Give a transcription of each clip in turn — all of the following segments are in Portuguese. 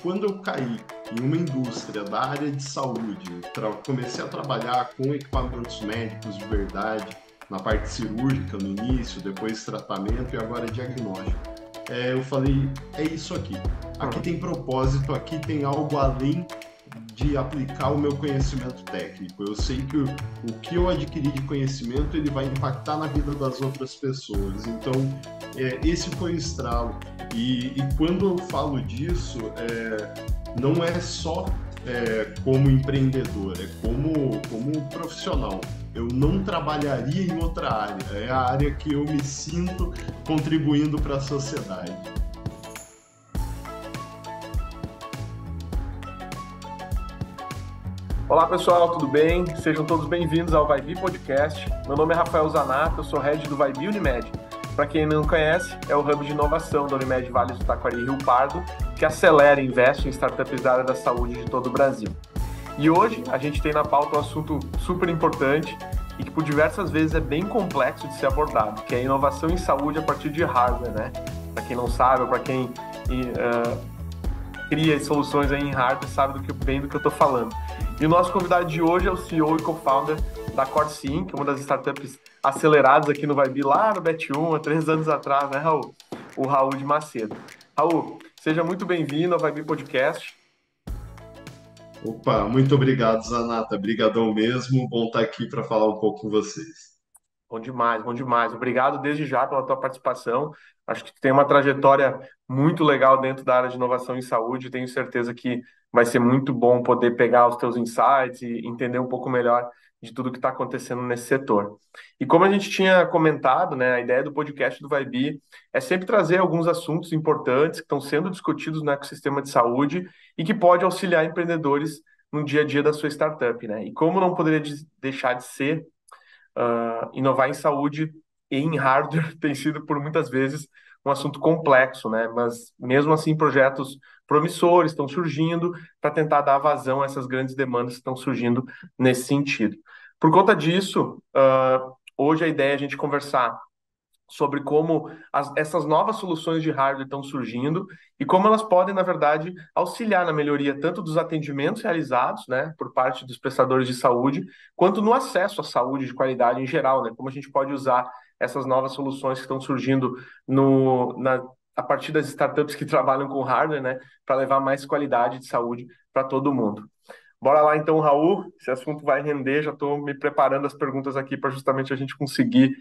quando eu caí em uma indústria da área de saúde, comecei a trabalhar com equipamentos médicos de verdade, na parte cirúrgica no início, depois tratamento e agora diagnóstico. Eu falei, é isso aqui. Aqui Uhum. tem propósito, aqui tem algo além de aplicar o meu conhecimento técnico. Eu sei que o que eu adquiri de conhecimento ele vai impactar na vida das outras pessoas. Então, esse foi o estralo. E quando eu falo disso, não é só como empreendedor, é como profissional. Eu não trabalharia em outra área, é a área que eu me sinto contribuindo para a sociedade. Olá pessoal, tudo bem? Sejam todos bem-vindos ao Vai Bi Podcast. Meu nome é Rafael Zanata, eu sou head do Vai Bi Unimed. Para quem não conhece, é o hub de inovação da Unimed Vale do Taquari e Rio Pardo, que acelera e investe em startups da área da saúde de todo o Brasil. E hoje a gente tem na pauta um assunto super importante e que por diversas vezes é bem complexo de ser abordado, que é a inovação em saúde a partir de hardware, né? Para quem não sabe, ou para quem cria soluções aí em hardware, sabe bem do que eu estou falando. E o nosso convidado de hoje é o CEO e co-founder da CoreSync, uma das startups aceleradas aqui no Vibe, lá no Bet1, há 3 anos atrás, né, Raul? O Raul de Macedo. Raul, seja muito bem-vindo ao Vibe Podcast. Opa, muito obrigado, Zanata. Brigadão mesmo. Bom estar aqui para falar um pouco com vocês. Bom demais, bom demais. Obrigado desde já pela tua participação. Acho que tu tem uma trajetória muito legal dentro da área de inovação em saúde. Tenho certeza que vai ser muito bom poder pegar os teus insights e entender um pouco melhor de tudo que está acontecendo nesse setor. E como a gente tinha comentado, né, a ideia do podcast do Vibe é sempre trazer alguns assuntos importantes que estão sendo discutidos no ecossistema de saúde e que pode auxiliar empreendedores no dia a dia da sua startup, né? E como não poderia deixar de ser, inovar em saúde e em hardware tem sido por muitas vezes um assunto complexo, né? Mas mesmo assim projetos promissores estão surgindo para tentar dar vazão a essas grandes demandas que estão surgindo nesse sentido. Por conta disso, hoje a ideia é a gente conversar sobre como essas novas soluções de hardware estão surgindo e como elas podem, na verdade, auxiliar na melhoria tanto dos atendimentos realizados, né, por parte dos prestadores de saúde, quanto no acesso à saúde de qualidade em geral, né, como a gente pode usar essas novas soluções que estão surgindo a partir das startups que trabalham com hardware, né, para levar mais qualidade de saúde para todo mundo. Bora lá então, Raul. Esse assunto vai render. Já estou me preparando as perguntas aqui para justamente a gente conseguir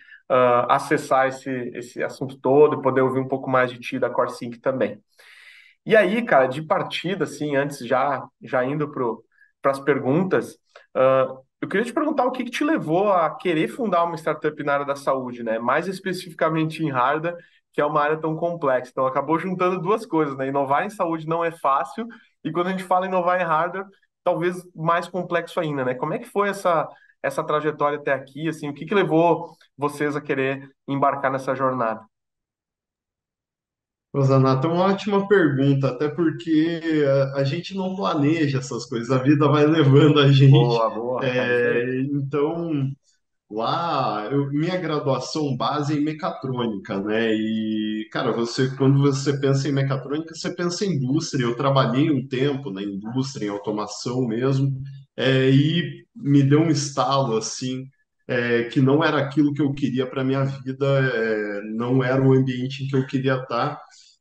acessar esse assunto todo e poder ouvir um pouco mais de ti da CoreSync também. E aí, cara, de partida, assim, antes já indo para as perguntas, eu queria te perguntar o que te levou a querer fundar uma startup na área da saúde, né? Mais especificamente em hardware, que é uma área tão complexa. Então, acabou juntando duas coisas, né? Inovar em saúde não é fácil, e quando a gente fala em inovar em hardware, talvez mais complexo ainda, né? Como é que foi essa trajetória até aqui, assim, o que levou vocês a querer embarcar nessa jornada? Ô, Zanata, uma ótima pergunta, até porque a gente não planeja essas coisas, a vida vai levando a gente. Boa, boa, é isso aí. Então, minha graduação base é em mecatrônica, né? E, cara, quando você pensa em mecatrônica, você pensa em indústria. Eu trabalhei um tempo na indústria, em automação mesmo, e me deu um estalo, assim, que não era aquilo que eu queria para minha vida, não era o ambiente em que eu queria estar,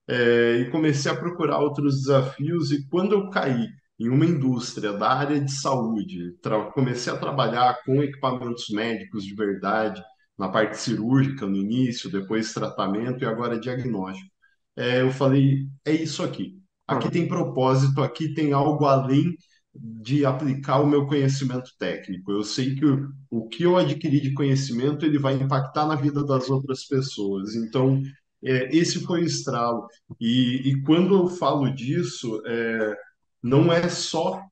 e comecei a procurar outros desafios. E quando eu caí em uma indústria da área de saúde, comecei a trabalhar com equipamentos médicos de verdade, na parte cirúrgica no início, depois tratamento e agora diagnóstico. Eu falei, é isso aqui. Aqui Uhum. tem propósito, aqui tem algo além de aplicar o meu conhecimento técnico. Eu sei que o que eu adquiri de conhecimento ele vai impactar na vida das outras pessoas. Então, esse foi o estralo. E quando eu falo disso, não é só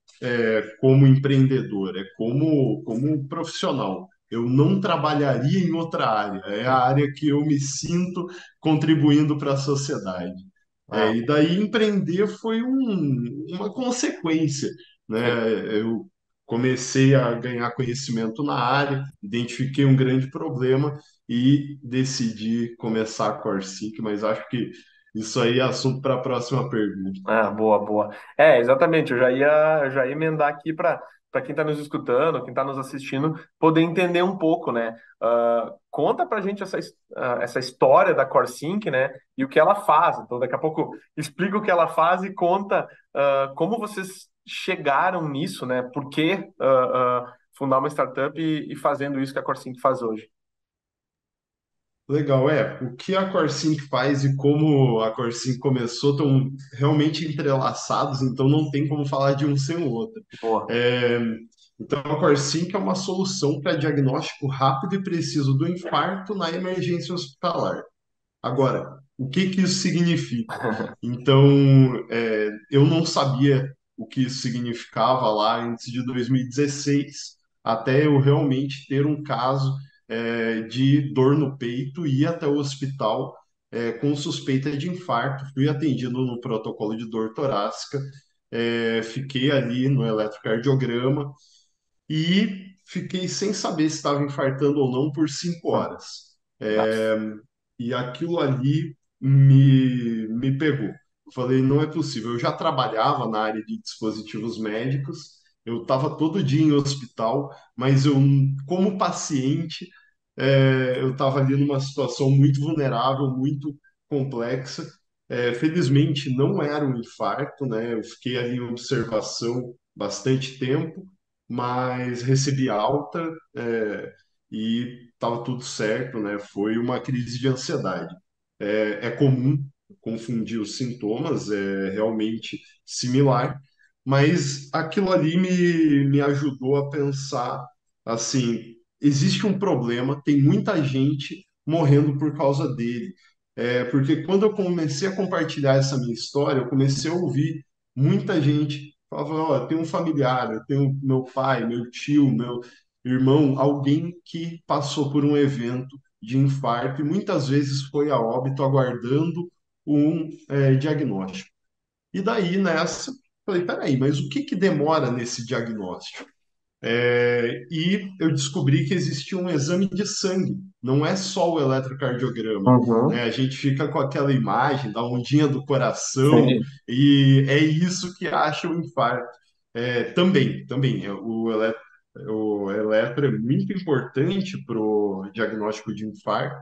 como empreendedor, é como profissional. Eu não trabalharia em outra área, é a área que eu me sinto contribuindo para a sociedade. Ah, E daí empreender foi uma consequência, sim. né? Eu comecei a ganhar conhecimento na área, identifiquei um grande problema e decidi começar a CoreSync, mas acho que Isso aí é assunto para a próxima pergunta. Ah, boa, boa. É, exatamente. Eu já ia emendar aqui para quem está nos escutando, quem está nos assistindo, poder entender um pouco, né? Conta para gente essa história da Corsync, né? E o que ela faz. Então, daqui a pouco explica o que ela faz e conta como vocês chegaram nisso, né? Por que fundar uma startup e fazendo isso que a Corsync faz hoje. Legal, o que a Corsync faz e como a Corsync começou estão realmente entrelaçados, então não tem como falar de um sem o outro. Boa. É, então, a Corsync é uma solução para diagnóstico rápido e preciso do infarto na emergência hospitalar. Agora, o que que isso significa? Então, eu não sabia o que isso significava lá antes de 2016, até eu realmente ter um caso, de dor no peito e ir até o hospital, com suspeita de infarto. Fui atendido no protocolo de dor torácica, fiquei ali no eletrocardiograma e fiquei sem saber se estava infartando ou não por 5 horas. Nossa. E aquilo ali me pegou. Eu falei, não é possível. Eu já trabalhava na área de dispositivos médicos, eu estava todo dia em hospital, mas eu, como paciente, eu estava ali numa situação muito vulnerável, muito complexa. Felizmente, não era um infarto, né? Eu fiquei ali em observação bastante tempo, mas recebi alta, e estava tudo certo, né? Foi uma crise de ansiedade. É comum confundir os sintomas, é realmente similar, mas aquilo ali me ajudou a pensar assim: existe um problema, tem muita gente morrendo por causa dele. Porque quando eu comecei a compartilhar essa minha história, eu comecei a ouvir muita gente falava, ó, tem um familiar, eu tenho meu pai, meu tio, meu irmão, alguém que passou por um evento de infarto e muitas vezes foi a óbito aguardando um, diagnóstico. E daí nessa, falei, peraí, mas o que que demora nesse diagnóstico? E eu descobri que existia um exame de sangue, não é só o eletrocardiograma, né? Uhum. A gente fica com aquela imagem da ondinha do coração Sim. e é isso que acha o infarto. Também, o eletro é muito importante para o diagnóstico de infarto.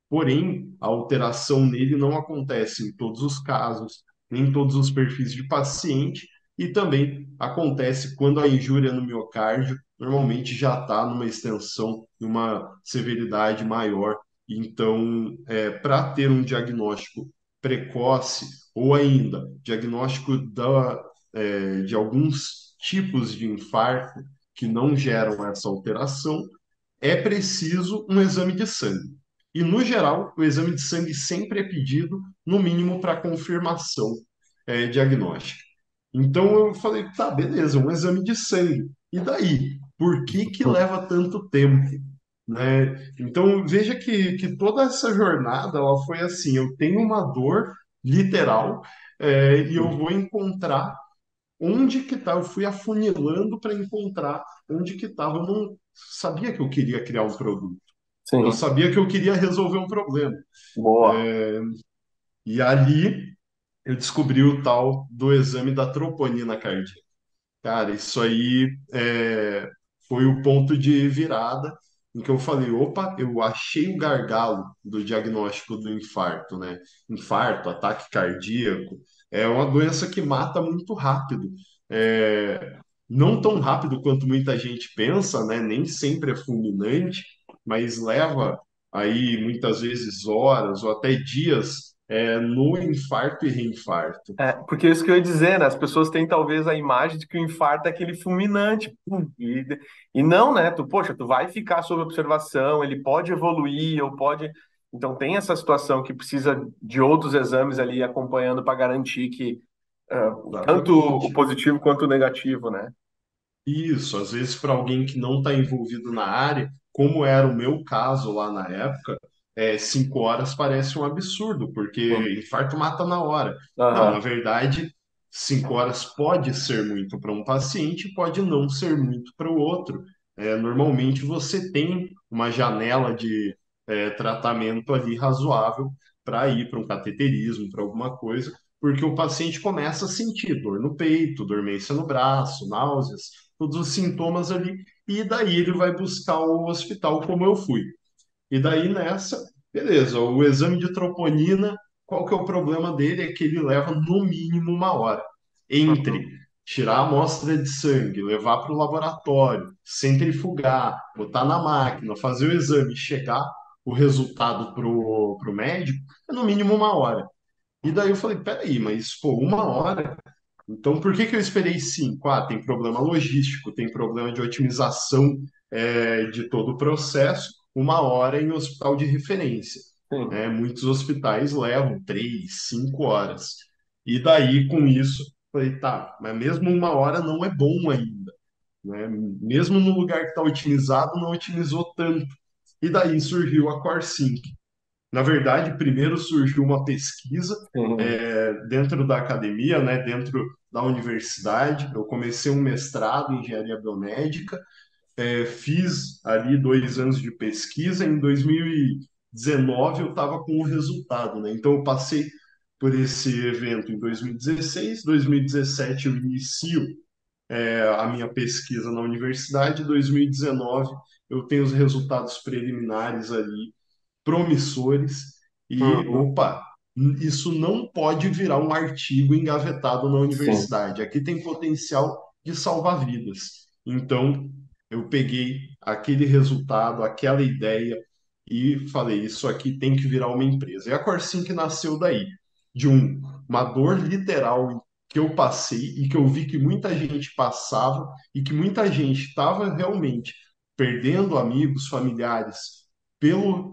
Porém, a alteração nele não acontece em todos os casos, nem em todos os perfis de paciente, e também acontece quando a injúria no miocárdio normalmente já está numa extensão, numa severidade maior. Então, para ter um diagnóstico precoce ou ainda diagnóstico de alguns tipos de infarto que não geram essa alteração, é preciso um exame de sangue. E, no geral, o exame de sangue sempre é pedido, no mínimo, para confirmação, diagnóstica. Então, eu falei, tá, beleza, um exame de sangue. E daí? Por que que leva tanto tempo? Né? Então, veja que toda essa jornada ela foi assim: eu tenho uma dor literal, e eu vou encontrar onde que tá. Eu fui afunilando para encontrar onde que estava. Eu não sabia que eu queria criar um produto. Eu Sim. sabia que eu queria resolver um problema. Boa. E ali eu descobri o tal do exame da troponina cardíaca. Cara, isso aí, foi o ponto de virada em que eu falei, opa, eu achei o gargalo do diagnóstico do infarto, né? Infarto, ataque cardíaco, é uma doença que mata muito rápido. Não tão rápido quanto muita gente pensa, né? Nem sempre é fulminante, mas leva aí muitas vezes horas ou até dias, no infarto e reinfarto. Porque é isso que eu ia dizer, né? As pessoas têm talvez a imagem de que o infarto é aquele fulminante. Pum, e não, né? Poxa, tu vai ficar sob observação, ele pode evoluir, ou pode. Então tem essa situação que precisa de outros exames ali acompanhando para garantir que tanto o Exatamente. positivo quanto o negativo, né? Isso, às vezes para alguém que não está envolvido na área, como era o meu caso lá na época, 5 horas parece um absurdo, Sim. porque infarto mata na hora. Não, na Aham. verdade, 5 horas pode ser muito para um paciente, pode não ser muito para o outro. Normalmente você tem uma janela de, tratamento ali razoável para ir para um cateterismo, para alguma coisa, porque o paciente começa a sentir dor no peito, dormência no braço, náuseas, todos os sintomas ali, e daí ele vai buscar o hospital como eu fui. E daí nessa, beleza, o exame de troponina, qual que é o problema dele? É que ele leva no mínimo uma hora. Entre Uhum. tirar a amostra de sangue, levar para o laboratório, centrifugar, botar na máquina, fazer o exame, chegar o resultado pro médico, é no mínimo uma hora. E daí eu falei, peraí, mas pô, uma hora? Então, por que que eu esperei cinco? Ah, tem problema logístico, tem problema de otimização de todo o processo, uma hora em hospital de referência. Sim. Né? Muitos hospitais levam 3, 5 horas. E daí, com isso, falei, tá, mas mesmo uma hora não é bom ainda. Né? Mesmo no lugar que está otimizado, não otimizou tanto. E daí surgiu a CoreSync. Na verdade, primeiro surgiu uma pesquisa Sim. dentro da academia, né, dentro da universidade. Eu comecei um mestrado em engenharia biomédica, fiz ali 2 anos de pesquisa. Em 2019 eu estava com o resultado, né? Então eu passei por esse evento em 2016, 2017 eu inicio a minha pesquisa na universidade, 2019 eu tenho os resultados preliminares ali promissores e, Uhum. opa, isso não pode virar um artigo engavetado na Sim. universidade. Aqui tem potencial de salvar vidas. Então, eu peguei aquele resultado, aquela ideia e falei, isso aqui tem que virar uma empresa. E a Corsync nasceu daí, de uma dor literal que eu passei e que eu vi que muita gente passava e que muita gente estava realmente perdendo amigos, familiares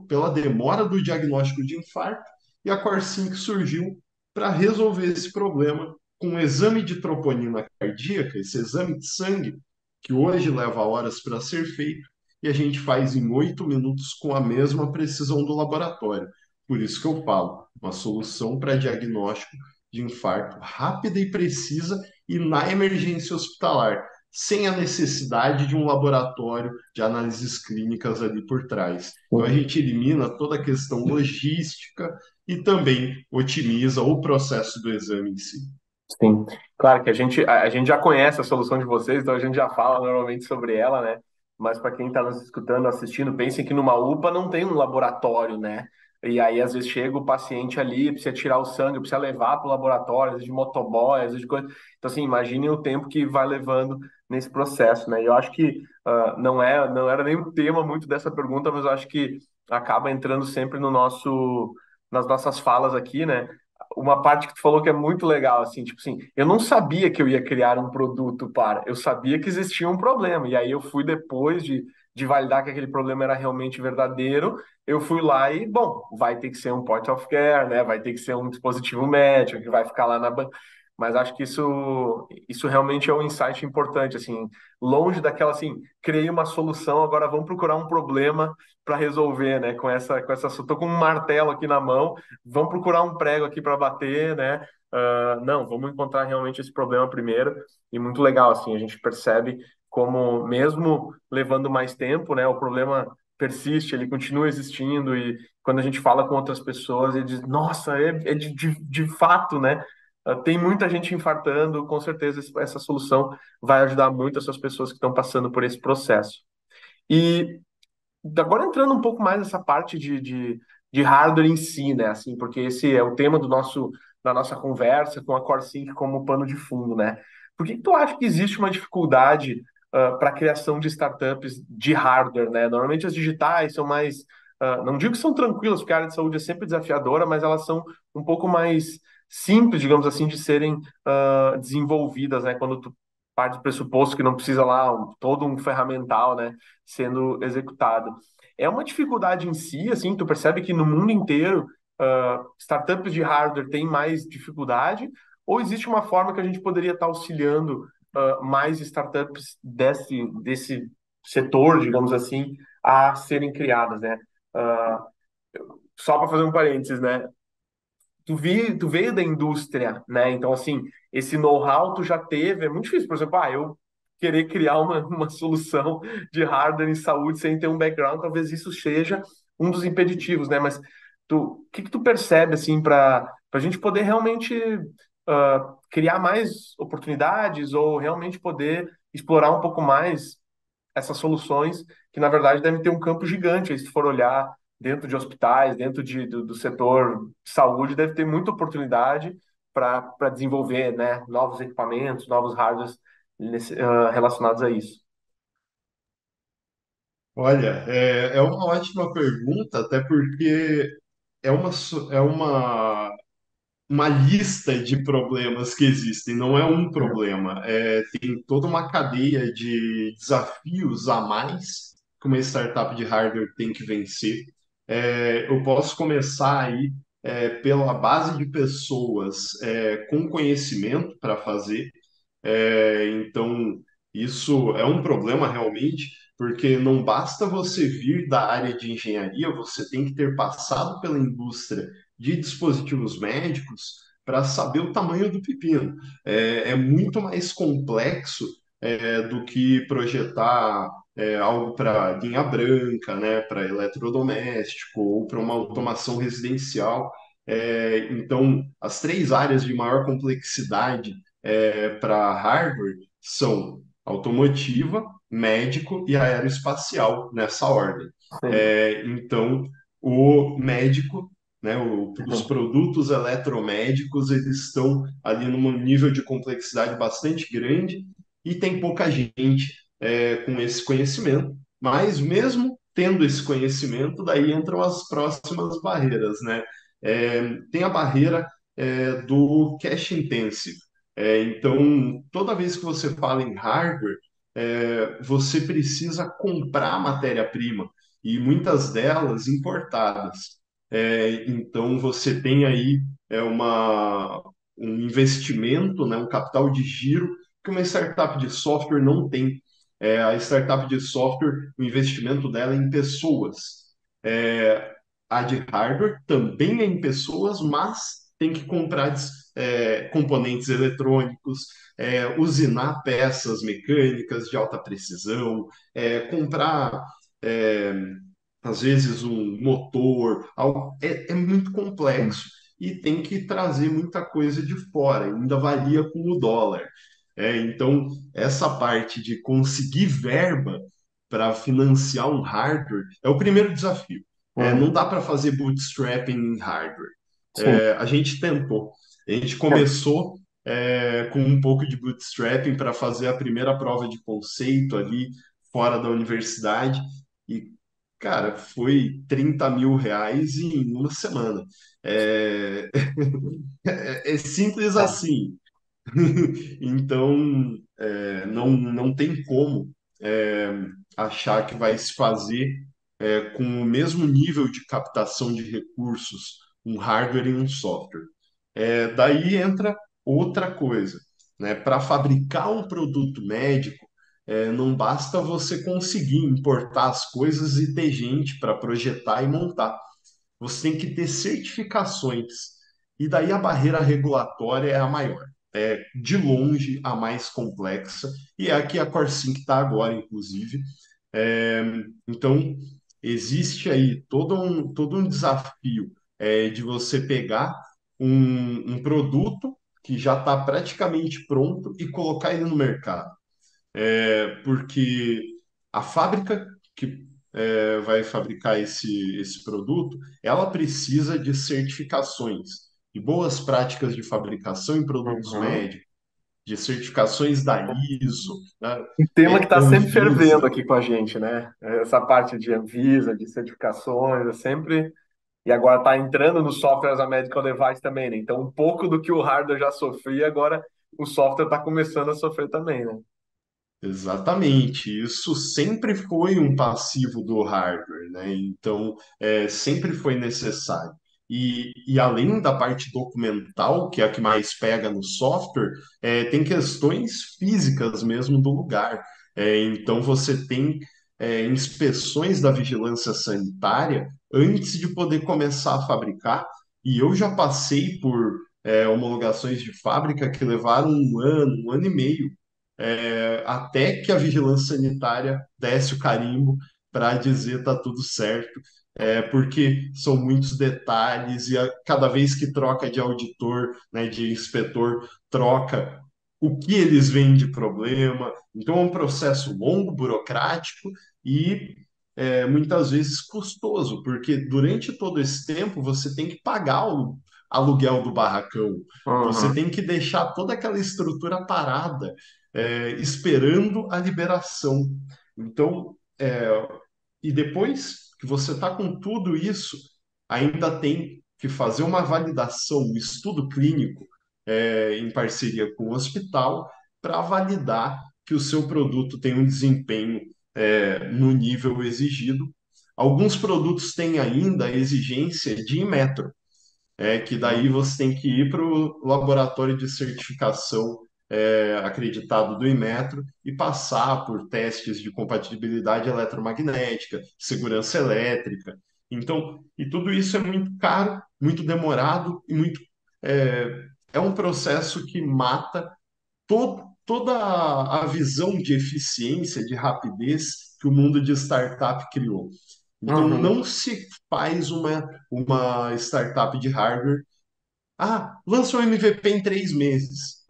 pela demora do diagnóstico de infarto, e a Corsync surgiu para resolver esse problema com um exame de troponina cardíaca, esse exame de sangue, que hoje leva horas para ser feito, e a gente faz em 8 minutos com a mesma precisão do laboratório. Por isso que eu falo, uma solução para diagnóstico de infarto rápida e precisa e na emergência hospitalar, sem a necessidade de um laboratório de análises clínicas ali por trás. Então a Sim. gente elimina toda a questão logística e também otimiza o processo do exame em si. Sim. Claro que a gente já conhece a solução de vocês, então a gente já fala normalmente sobre ela, né? Mas para quem está nos escutando, assistindo, pensem que numa UPA não tem um laboratório, né? E aí, às vezes, chega o paciente ali, precisa tirar o sangue, precisa levar para o laboratório, às vezes de motoboy, às vezes de coisa. Então, assim, imaginem o tempo que vai levando nesse processo, né? E eu acho que não era nem o tema muito dessa pergunta, mas eu acho que acaba entrando sempre no nas nossas falas aqui, né? Uma parte que tu falou que é muito legal, assim, tipo assim, eu não sabia que eu ia criar um produto eu sabia que existia um problema, e aí eu fui depois de validar que aquele problema era realmente verdadeiro, eu fui lá e, bom, vai ter que ser um point of care, né, vai ter que ser um dispositivo médico que vai ficar lá na banca, mas acho que isso realmente é um insight importante, assim, longe daquela, assim, criei uma solução, agora vamos procurar um problema para resolver, né, tô com um martelo aqui na mão, vamos procurar um prego aqui para bater, né? Não, vamos encontrar realmente esse problema primeiro. E muito legal, assim, a gente percebe como, mesmo levando mais tempo, né, o problema persiste, ele continua existindo. E quando a gente fala com outras pessoas, ele diz: Nossa, é de fato, né? Tem muita gente infartando, com certeza essa solução vai ajudar muito essas pessoas que estão passando por esse processo. E agora entrando um pouco mais nessa parte de hardware em si, né? Assim, porque esse é o tema da nossa conversa com a CoreSync como pano de fundo, né? Por que que tu acha que existe uma dificuldade para a criação de startups de hardware, né? Normalmente as digitais são mais, não digo que são tranquilas, porque a área de saúde é sempre desafiadora, mas elas são um pouco mais simples, digamos assim, de serem desenvolvidas, né? Quando tu parte do pressuposto que não precisa lá todo um ferramental, né? Sendo executado. É uma dificuldade em si, assim, tu percebe que no mundo inteiro startups de hardware têm mais dificuldade, ou existe uma forma que a gente poderia estar auxiliando mais startups desse setor, digamos assim, a serem criadas, né? Uh, Só para fazer um parênteses, né? Tu veio da indústria, né? Então, assim, esse know-how tu já teve, é muito difícil. Por exemplo, eu querer criar uma solução de hardware em saúde sem ter um background, talvez isso seja um dos impeditivos, né? Mas o que que tu percebe assim para a gente poder realmente criar mais oportunidades ou realmente poder explorar um pouco mais essas soluções que na verdade devem ter um campo gigante aí, se for olhar dentro de hospitais, dentro do setor de saúde, deve ter muita oportunidade para desenvolver, né, novos equipamentos, novos hardwares relacionados a isso. Olha, é uma ótima pergunta, até porque é uma lista de problemas que existem, não é um problema. Tem toda uma cadeia de desafios a mais que uma startup de hardware tem que vencer. Eu posso começar aí pela base de pessoas com conhecimento para fazer. Então, isso é um problema realmente, porque não basta você vir da área de engenharia, você tem que ter passado pela indústria de dispositivos médicos para saber o tamanho do pepino. É muito mais complexo do que projetar algo para linha branca, né, para eletrodoméstico ou para uma automação residencial. Então, as três áreas de maior complexidade para hardware são automotiva, médico e aeroespacial, nessa ordem. Sim. Então, o médico, né, os produtos eletromédicos, eles estão ali num nível de complexidade bastante grande e tem pouca gente com esse conhecimento, mas mesmo tendo esse conhecimento, daí entram as próximas barreiras, né? Tem a barreira do cash intensive. Então, toda vez que você fala em hardware, você precisa comprar matéria-prima e muitas delas importadas. Então, você tem aí um investimento, né, um capital de giro que uma startup de software não tem. A startup de software, o investimento dela é em pessoas. É, a de hardware também é em pessoas, mas tem que comprar componentes eletrônicos, usinar peças mecânicas de alta precisão, comprar, é, às vezes, um motor, algo, é muito complexo e tem que trazer muita coisa de fora, ainda varia com o dólar. Então, essa parte de conseguir verba para financiar um hardware é o primeiro desafio. Não Uhum. dá para fazer bootstrapping em hardware. Sim. A gente tentou. A gente começou com um pouco de bootstrapping para fazer a primeira prova de conceito ali fora da universidade e, cara, foi R$ 30.000 em uma semana. É, é simples É. assim. Então, não tem como é, achar que vai se fazer com o mesmo nível de captação de recursos, um hardware e um software. Daí entra outra coisa, né? Para fabricar um produto médico, não basta você conseguir importar as coisas e ter gente para projetar e montar. Você tem que ter certificações. E daí a barreira regulatória é a maior. É de longe a mais complexa, e é aqui a Corsync está agora, inclusive. É, então, existe aí todo um desafio de você pegar um produto que já está praticamente pronto e colocar ele no mercado. Porque a fábrica que vai fabricar esse produto, ela precisa de certificações, de boas práticas de fabricação em produtos Uhum. médicos, de certificações da ISO, né? Um tema que está sempre fervendo Anvisa. aqui com a gente, né? Essa parte de Anvisa, de certificações, é sempre. E agora está entrando nos softwares a medical device também, né? Então, um pouco do que o hardware já sofria, agora o software está começando a sofrer também, né? Exatamente, isso sempre foi um passivo do hardware, né? Então, sempre foi necessário. E além da parte documental, que é a que mais pega no software, tem questões físicas mesmo do lugar. Então, você tem inspeções da vigilância sanitária antes de poder começar a fabricar, e eu já passei por homologações de fábrica que levaram um ano e meio até que a vigilância sanitária desse o carimbo para dizer tá tudo certo. porque são muitos detalhes e cada vez que troca de auditor, né, de inspetor, troca o que eles veem de problema. Então é um processo longo, burocrático e muitas vezes custoso, porque durante todo esse tempo você tem que pagar o aluguel do barracão, você Uhum, tem que deixar toda aquela estrutura parada, esperando a liberação. Então, e depois que você está com tudo isso, ainda tem que fazer uma validação, um estudo clínico, em parceria com o hospital, para validar que o seu produto tem um desempenho, no nível exigido. Alguns produtos têm ainda a exigência de Inmetro, que daí você tem que ir para o laboratório de certificação acreditado do Inmetro e passar por testes de compatibilidade eletromagnética, segurança elétrica. Então, e tudo isso é muito caro, muito demorado e muito é um processo que mata toda a visão de eficiência, de rapidez que o mundo de startup criou. Então, uhum. não se faz uma startup de hardware. Ah, lança o MVP em 3 meses.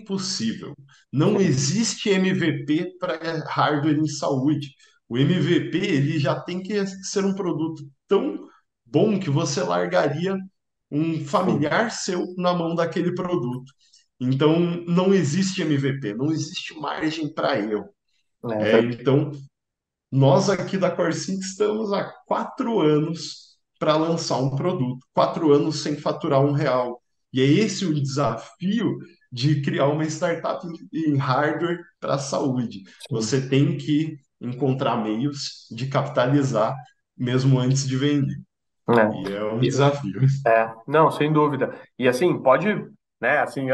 Impossível. Não Sim, existe MVP para hardware em saúde. O MVP ele já tem que ser um produto tão bom que você largaria um sim. familiar seu na mão daquele produto. Então, não existe MVP, não existe margem para erro. É verdade. Então, nós aqui da Corsync estamos há 4 anos para lançar um produto, 4 anos sem faturar R$ 1. E é esse o desafio de criar uma startup em hardware para a saúde. Sim. Você tem que encontrar meios de capitalizar mesmo antes de vender. E é um É. desafio. Não, sem dúvida. E assim, pode, né, assim,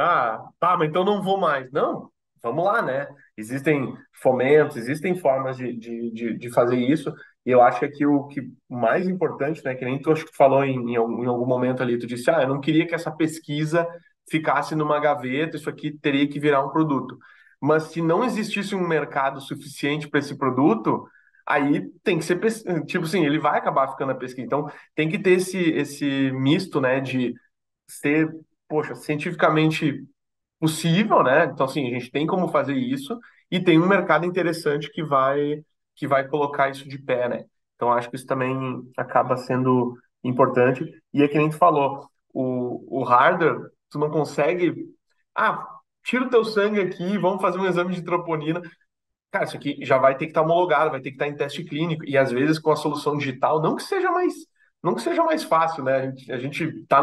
tá, mas então não vou mais. Não, vamos lá, né? Existem fomentos, existem formas de fazer isso. E eu acho que aqui o que mais importante, né, que nem tu acho que tu falou em algum momento ali, tu disse, eu não queria que essa pesquisa ficasse numa gaveta, isso aqui teria que virar um produto. Mas se não existisse um mercado suficiente para esse produto, aí tem que ser, tipo assim, ele vai acabar ficando a pesquisa. Então, tem que ter esse misto, né, de ser, poxa, cientificamente possível, né? Então, assim, a gente tem como fazer isso e tem um mercado interessante que vai colocar isso de pé, né? Então, acho que isso também acaba sendo importante. E é que nem tu falou, o hardware, tu não consegue, ah, tira o teu sangue aqui, vamos fazer um exame de troponina. Cara, isso aqui já vai ter que estar homologado, vai ter que estar em teste clínico, e às vezes com a solução digital, não que seja mais fácil, né? A gente está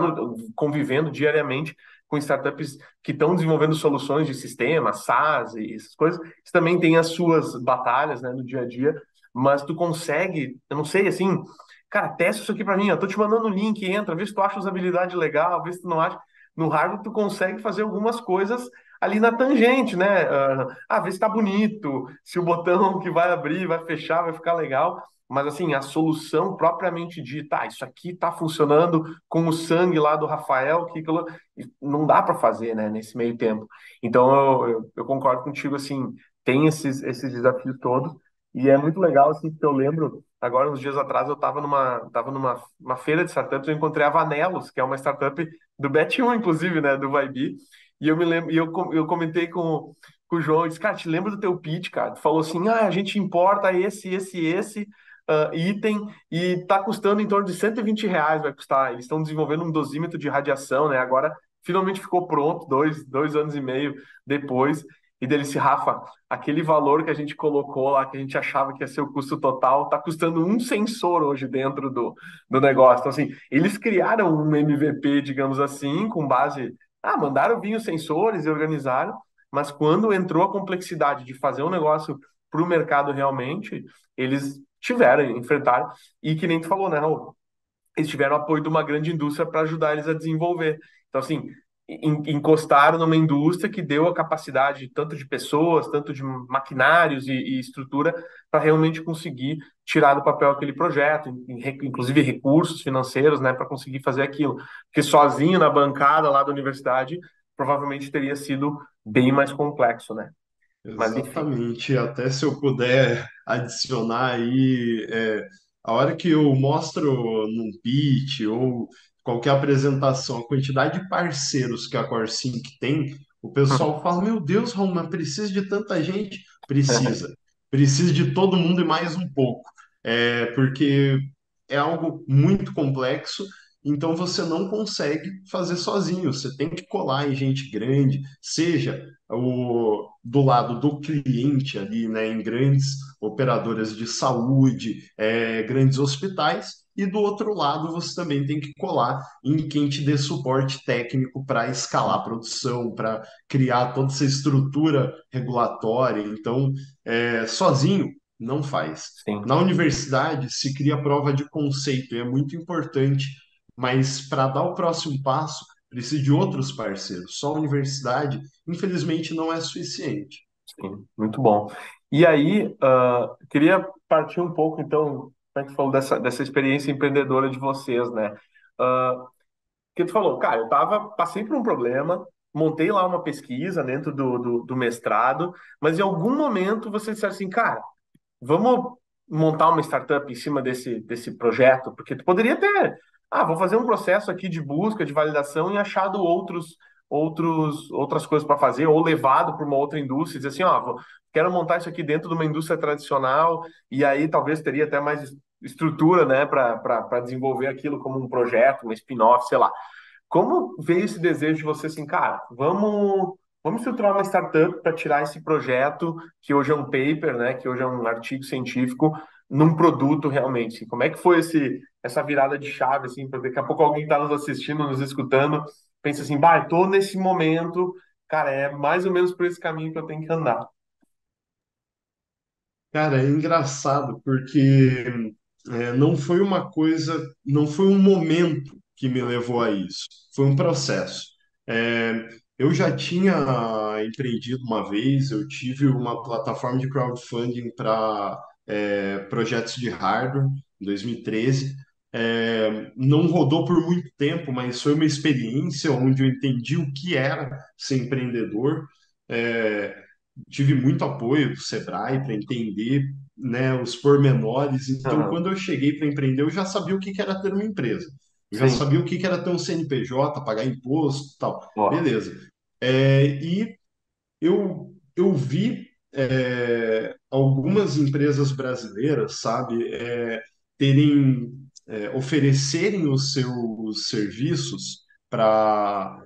convivendo diariamente com startups que estão desenvolvendo soluções de sistema, SaaS e essas coisas. Isso também tem as suas batalhas, né, no dia a dia, mas tu consegue, eu não sei, assim, cara, testa isso aqui para mim, eu tô te mandando o link, entra, vê se tu acha usabilidade legal, vê se tu não acha. No hardware tu consegue fazer algumas coisas ali na tangente, né? Vê se tá bonito, se o botão que vai abrir, vai fechar, vai ficar legal. Mas assim, a solução propriamente dita, isso aqui tá funcionando com o sangue lá do Rafael, não dá para fazer, né, nesse meio tempo. Então eu concordo contigo, assim, tem esses desafios todos, e é muito legal, assim, que eu lembro, agora uns dias atrás eu tava numa uma feira de startups, eu encontrei a Vanelos, que é uma startup do Bet1, inclusive, né, do Vibe, e eu me lembro, eu comentei com o João, eu disse, cara, te lembra do teu pitch, cara? Tu falou assim, a gente importa esse item e tá custando em torno de R$ 120, vai custar. Eles estão desenvolvendo um dosímetro de radiação, né? Agora finalmente ficou pronto, dois anos e meio depois. E dele disse, Rafa, aquele valor que a gente colocou lá, que a gente achava que ia ser o custo total, tá custando um sensor hoje dentro do negócio. Então, assim, eles criaram um MVP, digamos assim, com base. Mandaram vir os sensores e organizaram, mas quando entrou a complexidade de fazer um negócio para o mercado realmente, eles enfrentaram, e que nem tu falou, né, Raul? Eles tiveram apoio de uma grande indústria para ajudar eles a desenvolver. Então, assim, encostaram numa indústria que deu a capacidade tanto de pessoas, tanto de maquinários e estrutura para realmente conseguir tirar do papel aquele projeto, inclusive recursos financeiros, né, para conseguir fazer aquilo. Porque sozinho na bancada lá da universidade, provavelmente teria sido bem mais complexo, né? Mas enfim. Exatamente. Até se eu puder adicionar aí, A hora que eu mostro num pitch ou qualquer apresentação a quantidade de parceiros que a CoreSync tem, o pessoal fala: Meu Deus, Roma, precisa de tanta gente? Precisa. Precisa de todo mundo e mais um pouco. Porque é algo muito complexo, então você não consegue fazer sozinho. Você tem que colar em gente grande, seja do lado do cliente ali, né, em grandes operadoras de saúde, grandes hospitais, e do outro lado você também tem que colar em quem te dê suporte técnico para escalar a produção, para criar toda essa estrutura regulatória. Então, sozinho não faz. Sim, Na universidade se cria prova de conceito e é muito importante, mas para dar o próximo passo precisa de outros parceiros. Só a universidade, infelizmente, não é suficiente. sim, muito bom. E aí, queria partir um pouco, então, como é que falou dessa experiência empreendedora de vocês, né? Que tu falou, cara, passei por um problema, montei lá uma pesquisa dentro do mestrado, mas em algum momento você disse assim, cara, vamos montar uma startup em cima desse projeto, porque tu poderia ter, vou fazer um processo aqui de busca, de validação e achado outras coisas para fazer, ou levado para uma outra indústria, dizer assim, quero montar isso aqui dentro de uma indústria tradicional, e aí talvez teria até mais estrutura, né, para desenvolver aquilo como um projeto, um spin-off, sei lá. Como veio esse desejo de você assim, cara, vamos estruturar uma startup para tirar esse projeto, que hoje é um paper, né, que hoje é um artigo científico, num produto realmente? Assim, como é que foi essa virada de chave, assim, para daqui a pouco alguém está nos assistindo, nos escutando, pensa assim, bah, eu tô nesse momento, cara, é mais ou menos por esse caminho que eu tenho que andar. Cara, é engraçado porque não foi uma coisa, não foi um momento que me levou a isso, foi um processo. É, eu já tinha empreendido uma vez, eu tive uma plataforma de crowdfunding para projetos de hardware em 2013. Não rodou por muito tempo, mas foi uma experiência onde eu entendi o que era ser empreendedor. É, tive muito apoio do Sebrae para entender, né, os pormenores. Então, Aham. quando eu cheguei para empreender, eu já sabia o que que era ter uma empresa. Eu já Sim, sabia o que que era ter um CNPJ, pagar imposto, tal. ó. Beleza. E eu vi algumas empresas brasileiras, sabe, terem, oferecerem os seus serviços para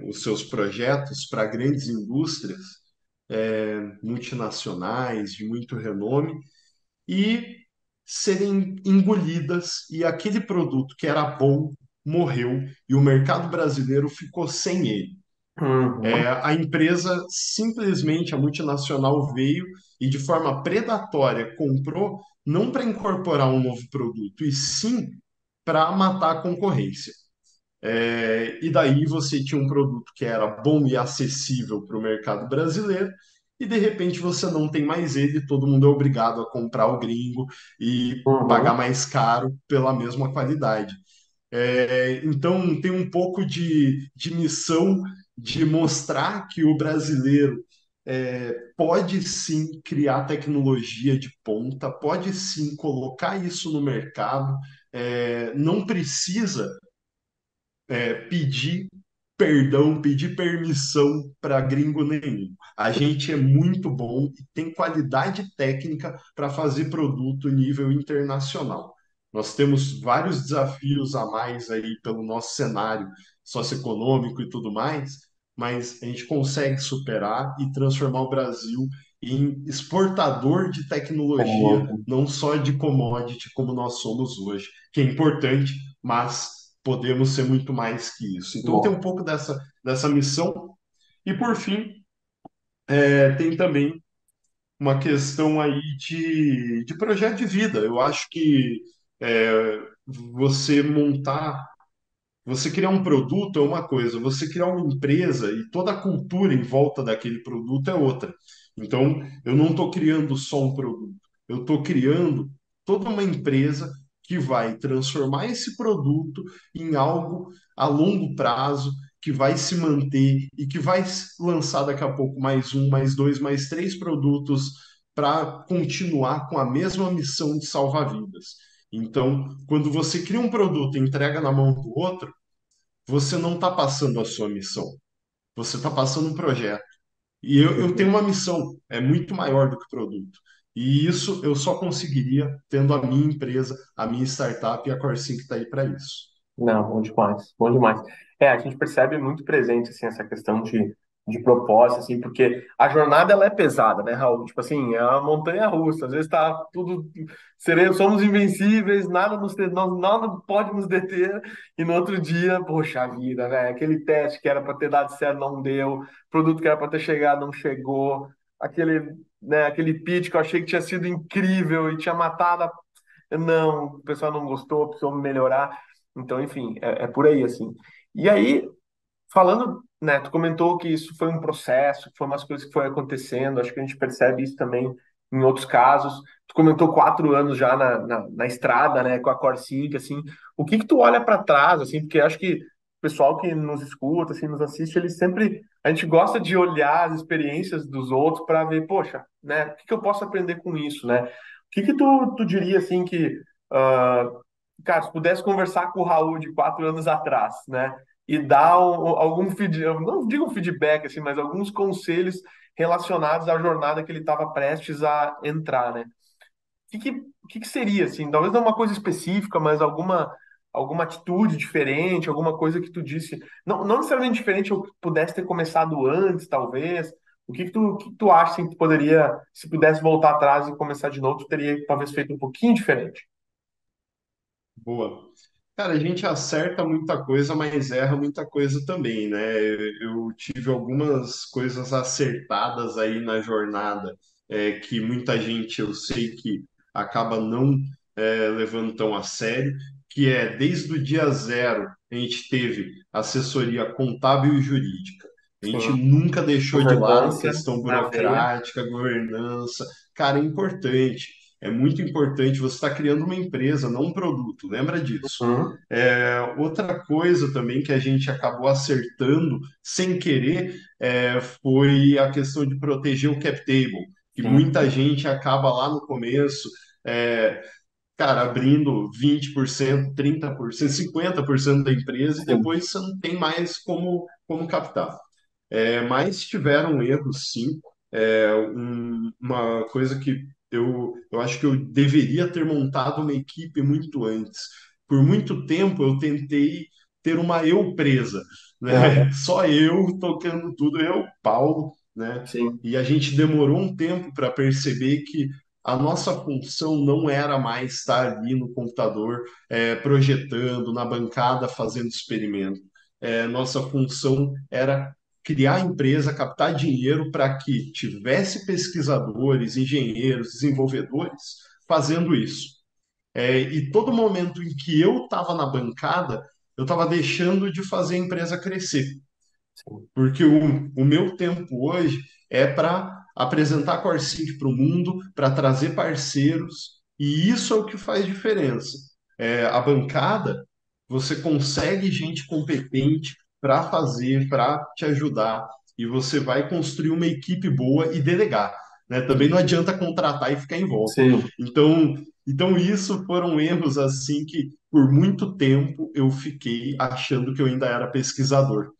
os seus projetos para grandes indústrias multinacionais de muito renome e serem engolidas e aquele produto que era bom morreu e o mercado brasileiro ficou sem ele. Uhum, A empresa simplesmente, a multinacional veio e de forma predatória comprou não para incorporar um novo produto, e sim para matar a concorrência. E daí você tinha um produto que era bom e acessível para o mercado brasileiro, e de repente você não tem mais ele, todo mundo é obrigado a comprar o gringo e pagar uhum. mais caro pela mesma qualidade. Então, tem um pouco de missão de mostrar que o brasileiro pode sim criar tecnologia de ponta, pode sim colocar isso no mercado, não precisa pedir perdão, pedir permissão para gringo nenhum. A gente é muito bom e tem qualidade técnica para fazer produto nível internacional. Nós temos vários desafios a mais aí pelo nosso cenário socioeconômico e tudo mais, mas a gente consegue superar e transformar o Brasil em exportador de tecnologia, Como- não só de commodity como nós somos hoje, que é importante, mas podemos ser muito mais que isso. Então tem Bom, um pouco dessa missão. E por fim, tem também uma questão aí de projeto de vida. Eu acho que você montar, você criar um produto é uma coisa, você criar uma empresa e toda a cultura em volta daquele produto é outra. Então, eu não estou criando só um produto, eu estou criando toda uma empresa que vai transformar esse produto em algo a longo prazo, que vai se manter e que vai lançar daqui a pouco mais um, mais dois, mais três produtos para continuar com a mesma missão de salvar vidas. Então, quando você cria um produto e entrega na mão do outro, você não está passando a sua missão, você está passando um projeto. E eu tenho Uhum. uma missão, é muito maior do que o produto. E isso eu só conseguiria tendo a minha empresa, a minha startup e a Corsim que está aí para isso. Não, bom demais, bom demais. É, a gente percebe muito presente, assim, essa questão de propósito, assim, porque a jornada, ela é pesada, né, Raul? Tipo assim, é uma montanha russa, às vezes tá tudo, seremos, somos invencíveis, nada pode nos deter, e no outro dia, poxa vida, né, aquele teste que era para ter dado certo não deu, produto que era para ter chegado não chegou, aquele pitch que eu achei que tinha sido incrível e tinha matado não, o pessoal não gostou, precisou melhorar. Então, enfim, é por aí, assim. E aí, falando, né, tu comentou que isso foi um processo, que foi umas coisas que foi acontecendo, acho que a gente percebe isso também em outros casos. Tu comentou 4 anos já na estrada, né, com a Corsync, assim. O que que tu olha para trás, assim, porque acho que o pessoal que nos escuta, assim, nos assiste, eles sempre, a gente gosta de olhar as experiências dos outros para ver, poxa, né, o que que eu posso aprender com isso, né? O que que tu diria, assim, que, ah, cara, se pudesse conversar com o Raul de 4 anos atrás, né? E dar algum feedback, não digo um feedback assim, mas alguns conselhos relacionados à jornada que ele estava prestes a entrar, né? O que que seria assim? Talvez não uma coisa específica, mas alguma atitude diferente, alguma coisa que tu disse, não necessariamente diferente, ou que pudesse ter começado antes, talvez. O que que tu acha assim, que tu poderia, se pudesse voltar atrás e começar de novo, tu teria talvez feito um pouquinho diferente? Boa. Cara, a gente acerta muita coisa, mas erra muita coisa também, né? Eu tive algumas coisas acertadas aí na jornada, que muita gente eu sei que acaba não levando tão a sério, que é desde o dia zero a gente teve assessoria contábil e jurídica. A gente Sim, nunca deixou de lado governança questão na veia. burocrática, governança. Cara, é importante. É muito importante. Você está criando uma empresa, não um produto. Lembra disso. Uhum. Outra coisa também que a gente acabou acertando sem querer foi a questão de proteger o cap table, que Sim, muita gente acaba lá no começo, é, cara, abrindo 20%, 30%, 50% da empresa e sim. depois você não tem mais como captar. Mas tiveram erros, sim. Uma coisa que eu acho que eu deveria ter montado uma equipe muito antes. Por muito tempo eu tentei ter uma eu presa, né? Aham. Só eu tocando tudo, eu, Paulo, né? Sim, E a gente demorou um tempo para perceber que a nossa função não era mais estar ali no computador, projetando, na bancada, fazendo experimento. Nossa função era criar a empresa, captar dinheiro para que tivesse pesquisadores, engenheiros, desenvolvedores fazendo isso. E todo momento em que eu estava na bancada, eu estava deixando de fazer a empresa crescer. sim. Porque o meu tempo hoje é para apresentar a Corsync para o mundo, para trazer parceiros, e isso é o que faz diferença. A bancada, você consegue gente competente para fazer, para te ajudar, e você vai construir uma equipe boa e delegar, né? Também não adianta contratar e ficar em volta. Sim. Então isso foram erros assim que por muito tempo eu fiquei achando que eu ainda era pesquisador.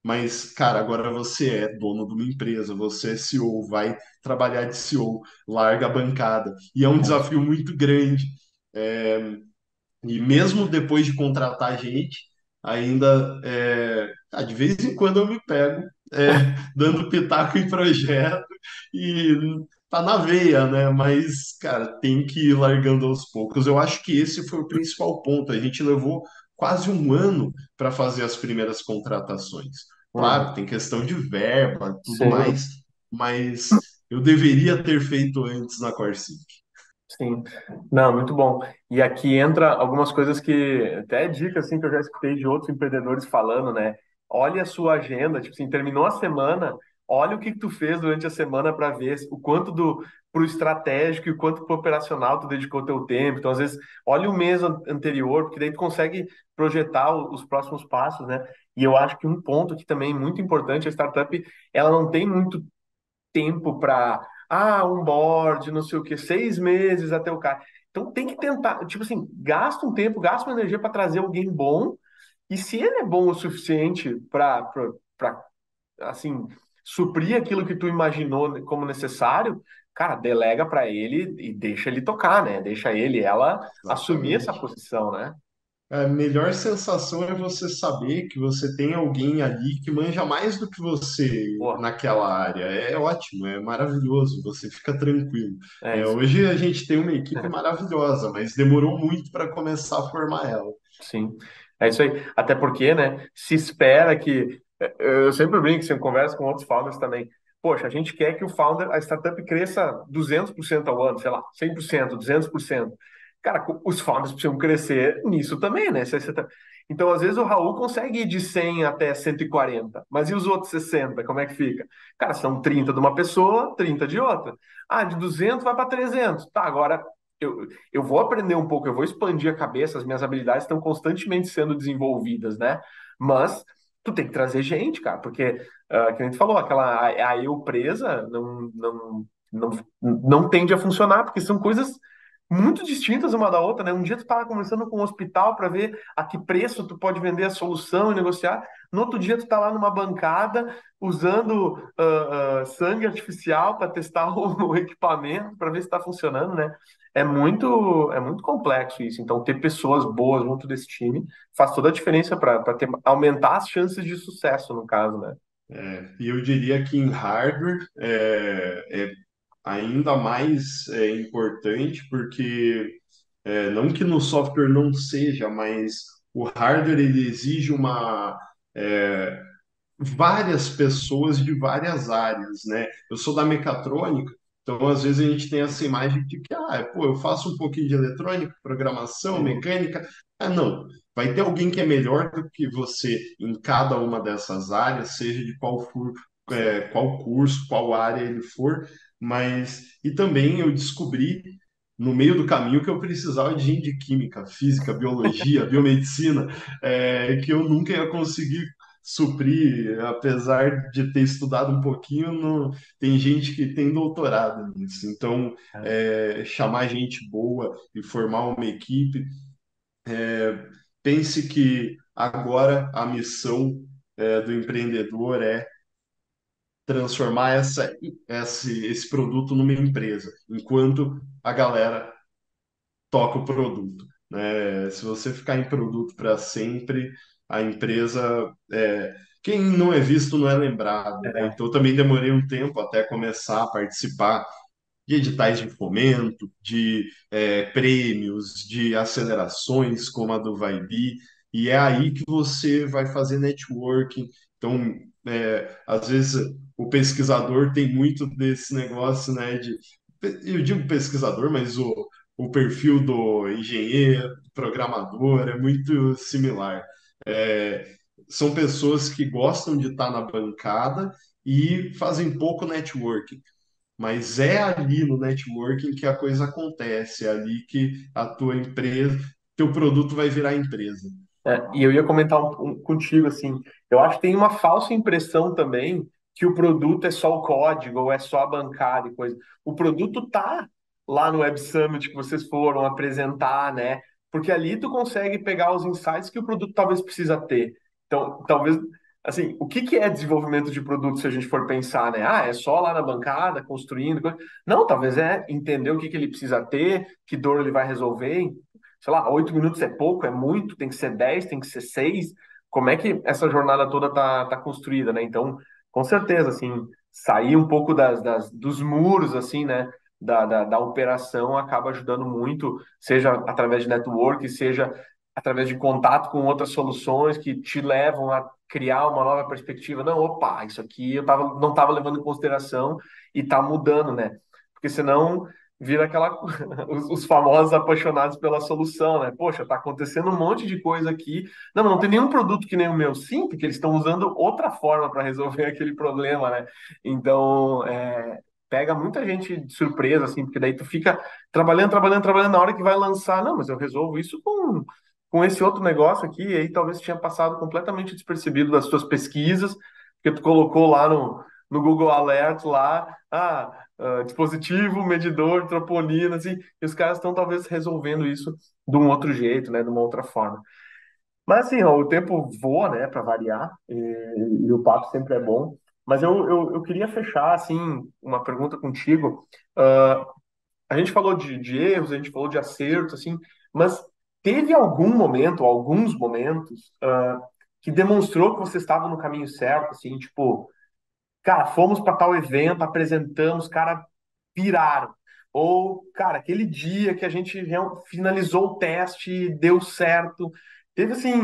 Mas, cara, agora você é dono de uma empresa, você é CEO, vai trabalhar de CEO, larga a bancada. E é um desafio muito grande. E mesmo depois de contratar gente, ainda, de vez em quando eu me pego dando pitaco em projeto e tá na veia, né? Mas, cara, tem que ir largando aos poucos. Eu acho que esse foi o principal ponto. A gente levou quase um ano para fazer as primeiras contratações. Claro, Uhum. tem questão de verba, tudo Sim, mais, mas eu deveria ter feito antes na Corsic. sim. Não, muito bom. E aqui entra algumas coisas que, até dicas assim, que eu já escutei de outros empreendedores falando, né? Olha a sua agenda, tipo assim, terminou a semana, olha o que que tu fez durante a semana para ver o quanto pro estratégico e o quanto pro operacional tu dedicou teu tempo. Então, às vezes, olha o mês anterior, porque daí tu consegue projetar os próximos passos, né? E eu acho que um ponto que também é muito importante, a startup, ela não tem muito tempo para um board, não sei o que, 6 meses até o cara. Então tem que tentar, tipo assim, gasta um tempo, gasta uma energia para trazer alguém bom, e se ele é bom o suficiente para, assim, suprir aquilo que tu imaginou como necessário, cara, delega para ele e deixa ele tocar, né? Deixa ele, ela assumir essa Exatamente. posição, né? A melhor sensação é você saber que você tem alguém ali que manja mais do que você Pô, naquela área. É ótimo, é maravilhoso, você fica tranquilo. é isso. Hoje a gente tem uma equipe maravilhosa, mas demorou muito para começar a formar ela. Sim, é isso aí. Até porque, né, se espera que. Eu sempre brinco, sempre converso com outros founders também. Poxa, a gente quer que o founder, a startup cresça 200% ao ano, sei lá, 100%, 200%. Cara, os founders precisam crescer nisso também, né? Então, às vezes, o Raul consegue ir de 100 até 140, mas e os outros 60? Como é que fica? Cara, são 30 de uma pessoa, 30 de outra. Ah, de 200 vai para 300. Tá, agora eu vou aprender um pouco, eu vou expandir a cabeça, as minhas habilidades estão constantemente sendo desenvolvidas, né? Mas tu tem que trazer gente, cara, porque, que a gente falou, a eu presa não tende a funcionar, porque são coisas muito distintas uma da outra, né? Um dia tu tá conversando com um hospital para ver a que preço tu pode vender a solução e negociar, no outro dia tu tá lá numa bancada usando sangue artificial para testar o equipamento, para ver se está funcionando, né? É muito complexo isso. Então, ter pessoas boas junto desse time faz toda a diferença para aumentar as chances de sucesso, no caso, né? E eu diria que em hardware é ainda mais importante, porque não que no software não seja, mas o hardware ele exige é, várias pessoas de várias áreas, né? Eu sou da mecatrônica, então às vezes a gente tem essa imagem de que, pô, eu faço um pouquinho de eletrônica, programação, Uhum. mecânica. Não, vai ter alguém que é melhor do que você em cada uma dessas áreas, seja de qual for, Sim. qual curso, qual área ele for, mas e também eu descobri no meio do caminho que eu precisava de gente de química, física, biologia, biomedicina, que eu nunca ia conseguir suprir, apesar de ter estudado um pouquinho, tem gente que tem doutorado nisso. Então, chamar gente boa e formar uma equipe, pense que agora a missão do empreendedor é transformar esse produto numa empresa, enquanto a galera toca o produto, né? Se você ficar em produto para sempre, a empresa, quem não é visto não é lembrado, né? É, Então eu também demorei um tempo até começar a participar de editais de fomento, de prêmios, de acelerações como a do Vibe, e é aí que você vai fazer networking. Então, às vezes o pesquisador tem muito desse negócio, né? Eu digo pesquisador, mas o perfil do engenheiro, do programador é muito similar. É, São pessoas que gostam de estar na bancada e fazem pouco networking. Mas é ali no networking que a coisa acontece, é ali que a tua empresa, teu produto vai virar empresa. e eu ia comentar contigo assim, eu acho que tem uma falsa impressão também que o produto é só o código ou é só a bancada e coisa. O produto tá lá no Web Summit que vocês foram apresentar, né? Porque ali tu consegue pegar os insights que o produto talvez precisa ter. Então, talvez assim, o que que é desenvolvimento de produto se a gente for pensar, né? Ah, é só lá na bancada construindo, coisa. Não, talvez é entender o que que ele precisa ter, que dor ele vai resolver, sei lá, 8 minutos é pouco, é muito, tem que ser 10, tem que ser 6. Como é que essa jornada toda tá construída, né? Então, com certeza, assim, sair um pouco dos muros, assim, né? Da operação acaba ajudando muito, seja através de network, seja através de contato com outras soluções que te levam a criar uma nova perspectiva. Não, opa, isso aqui não estava levando em consideração e está mudando, né? Porque senão vira os famosos apaixonados pela solução, né? Poxa, tá acontecendo um monte de coisa aqui. Não, não tem nenhum produto que nem o meu. Sim, porque eles estão usando outra forma para resolver aquele problema, né? Então, pega muita gente de surpresa, assim, porque daí tu fica trabalhando, trabalhando, trabalhando, na hora que vai lançar, não, mas eu resolvo isso com esse outro negócio aqui, e aí talvez tinha passado completamente despercebido das tuas pesquisas, porque tu colocou lá no Google Alerts lá, dispositivo, medidor, troponina, assim, e os caras estão talvez resolvendo isso de um outro jeito, né, de uma outra forma. Mas assim, ó, o tempo voa, né, para variar, e o papo sempre é bom. Mas eu queria fechar, assim, uma pergunta contigo. Ah, a gente falou de erros, a gente falou de acertos, assim, mas teve algum momento, alguns momentos, que demonstrou que você estava no caminho certo, assim, tipo, cara, fomos para tal evento, apresentamos, cara, piraram. Ou, cara, aquele dia que a gente finalizou o teste, deu certo. Teve assim,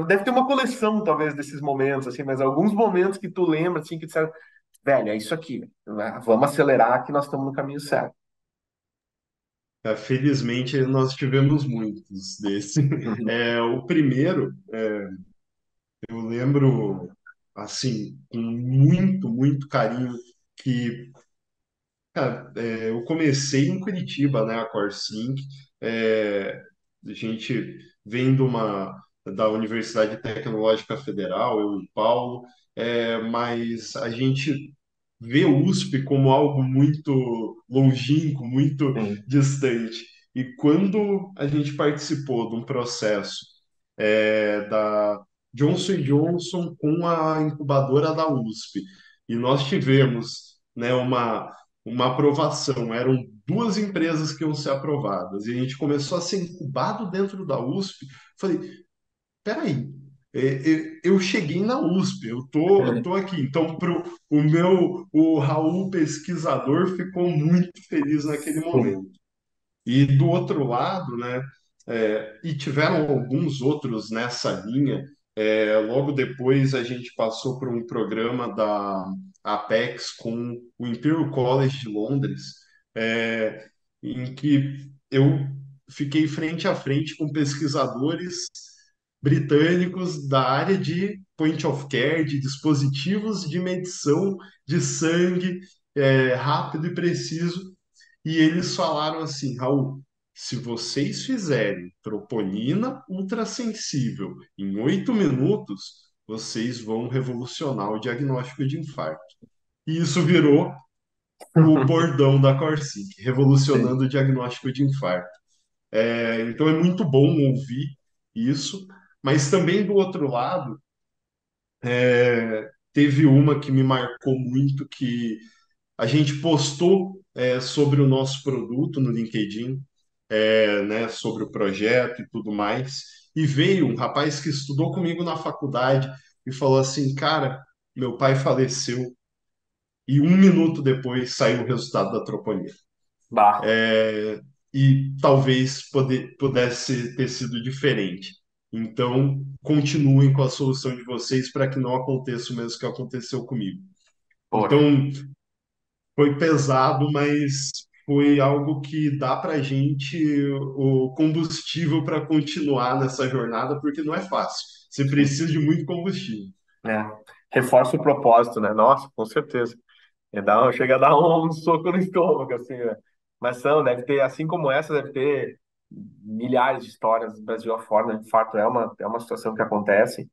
deve ter uma coleção, talvez, desses momentos, assim, mas alguns momentos que tu lembra, assim, que disseram, velho, é isso aqui, né? Vamos acelerar que nós estamos no caminho certo. Felizmente, nós tivemos muitos desses. Uhum. O primeiro, eu lembro, assim, com muito, muito carinho, que cara, eu comecei em Curitiba, né, a Corsync, a gente vem da Universidade Tecnológica Federal, eu e o Paulo, mas a gente vê o USP como algo muito longínquo, muito Sim, distante. E quando a gente participou de um processo da Johnson Johnson com a incubadora da USP, e nós tivemos, né, uma aprovação, eram duas empresas que iam ser aprovadas, e a gente começou a ser incubado dentro da USP. Falei, peraí, eu cheguei na USP, eu tô aqui. Então, o Raul pesquisador ficou muito feliz naquele sim, momento. E do outro lado, né, e tiveram alguns outros nessa linha. Logo depois, a gente passou por um programa da Apex com o Imperial College de Londres, é, em que eu fiquei frente a frente com pesquisadores britânicos da área de point of care, de dispositivos de medição de sangue, rápido e preciso, e eles falaram assim, Raul, se vocês fizerem troponina ultrassensível em 8 minutos, vocês vão revolucionar o diagnóstico de infarto. E isso virou o bordão da Corsic, sim. revolucionando o diagnóstico de infarto. Então é muito bom ouvir isso, mas também do outro lado, teve uma que me marcou muito, que a gente postou sobre o nosso produto no LinkedIn, né, sobre o projeto e tudo mais. E veio um rapaz que estudou comigo na faculdade e falou assim, cara, meu pai faleceu e 1 minuto depois saiu o resultado da troponina. Bah, E talvez pudesse ter sido diferente. Então, continuem com a solução de vocês para que não aconteça o mesmo que aconteceu comigo. poxa, Então, foi pesado, mas foi algo que dá para gente o combustível para continuar nessa jornada, porque não é fácil. Você sim. precisa de muito combustível. É. Reforça o propósito, né? Nossa, com certeza. Chega a dar um soco no estômago, assim, né? Mas deve ter, assim como essa, deve ter milhares de histórias do Brasil afora, né? De fato, é uma situação que acontece.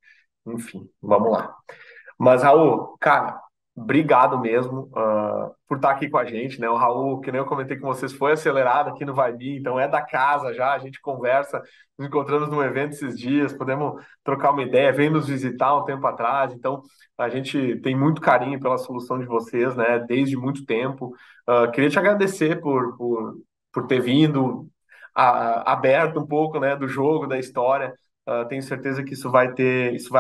Enfim, vamos lá. Mas, Raul, cara, obrigado mesmo, por estar aqui com a gente, né? O Raul, que nem eu comentei com vocês, foi acelerado aqui no Vibe, então é da casa já, a gente conversa, nos encontramos num evento esses dias, podemos trocar uma ideia, vem nos visitar um tempo atrás, então a gente tem muito carinho pela solução de vocês, né? Desde muito tempo. Queria te agradecer por ter vindo, aberto um pouco, né, do jogo, da história. Tenho certeza que isso vai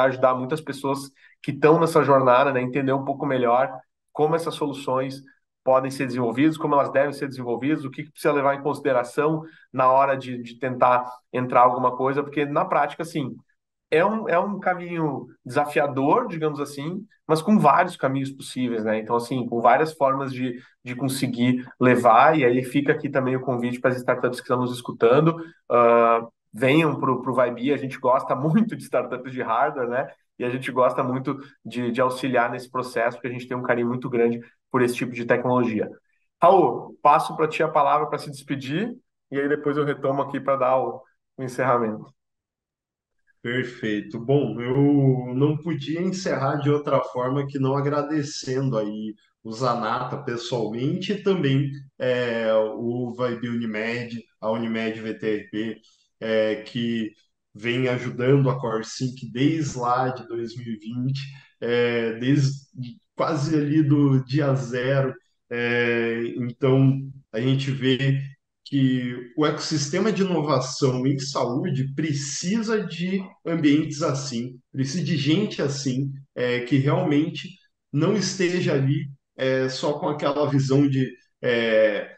ajudar muitas pessoas que estão nessa jornada, né, entender um pouco melhor como essas soluções podem ser desenvolvidas, como elas devem ser desenvolvidas, o que precisa levar em consideração na hora de tentar entrar alguma coisa, porque na prática, assim, é um caminho desafiador, digamos assim, mas com vários caminhos possíveis, né? Então, assim, com várias formas de conseguir levar, e aí fica aqui também o convite para as startups que estão nos escutando, venham para o Vibe, a gente gosta muito de startups de hardware, né? E a gente gosta muito de auxiliar nesse processo, porque a gente tem um carinho muito grande por esse tipo de tecnologia. Raul, passo para ti a palavra para se despedir, e aí depois eu retomo aqui para dar o encerramento. Perfeito. Bom, eu não podia encerrar de outra forma que não agradecendo aí o Zanata pessoalmente e também o Vibe Unimed, a Unimed VTRP, que vem ajudando a Corsync desde lá de 2020, desde quase ali do dia zero. Então, a gente vê que o ecossistema de inovação em saúde precisa de ambientes assim, precisa de gente assim, que realmente não esteja ali só com aquela visão é,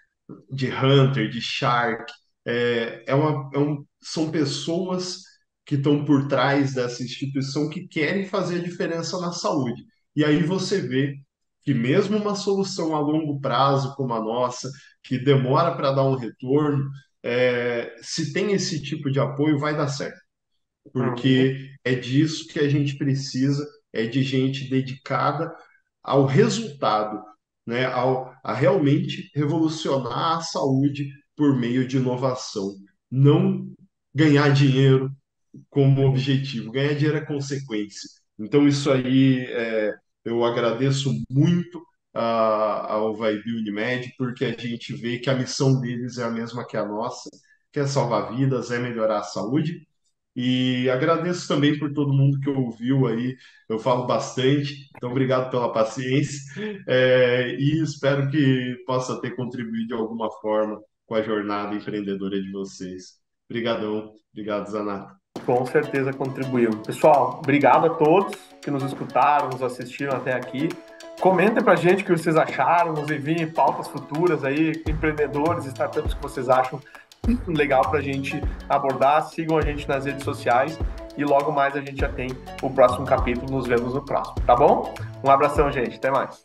de Hunter, de Shark. São pessoas que estão por trás dessa instituição que querem fazer a diferença na saúde. E aí você vê que mesmo uma solução a longo prazo como a nossa, que demora para dar um retorno, se tem esse tipo de apoio, vai dar certo, Uhum, porque é disso que a gente precisa, é de gente dedicada ao resultado, né, a realmente revolucionar a saúde por meio de inovação. Não ganhar dinheiro como sim. objetivo, ganhar dinheiro é consequência. Então, isso aí eu agradeço muito ao Vibe Unimed, porque a gente vê que a missão deles é a mesma que a nossa, que é salvar vidas, é melhorar a saúde. E agradeço também por todo mundo que ouviu aí. Eu falo bastante, então obrigado pela paciência. E espero que possa ter contribuído de alguma forma com a jornada empreendedora de vocês. Obrigadão, obrigado, Zanata. Com certeza contribuiu. Pessoal, obrigado a todos que nos escutaram, nos assistiram até aqui. Comentem pra gente o que vocês acharam, nos enviem pautas futuras aí, empreendedores, startups que vocês acham legal pra gente abordar. Sigam a gente nas redes sociais e logo mais a gente já tem o próximo capítulo. Nos vemos no próximo, tá bom? Um abração, gente. Até mais.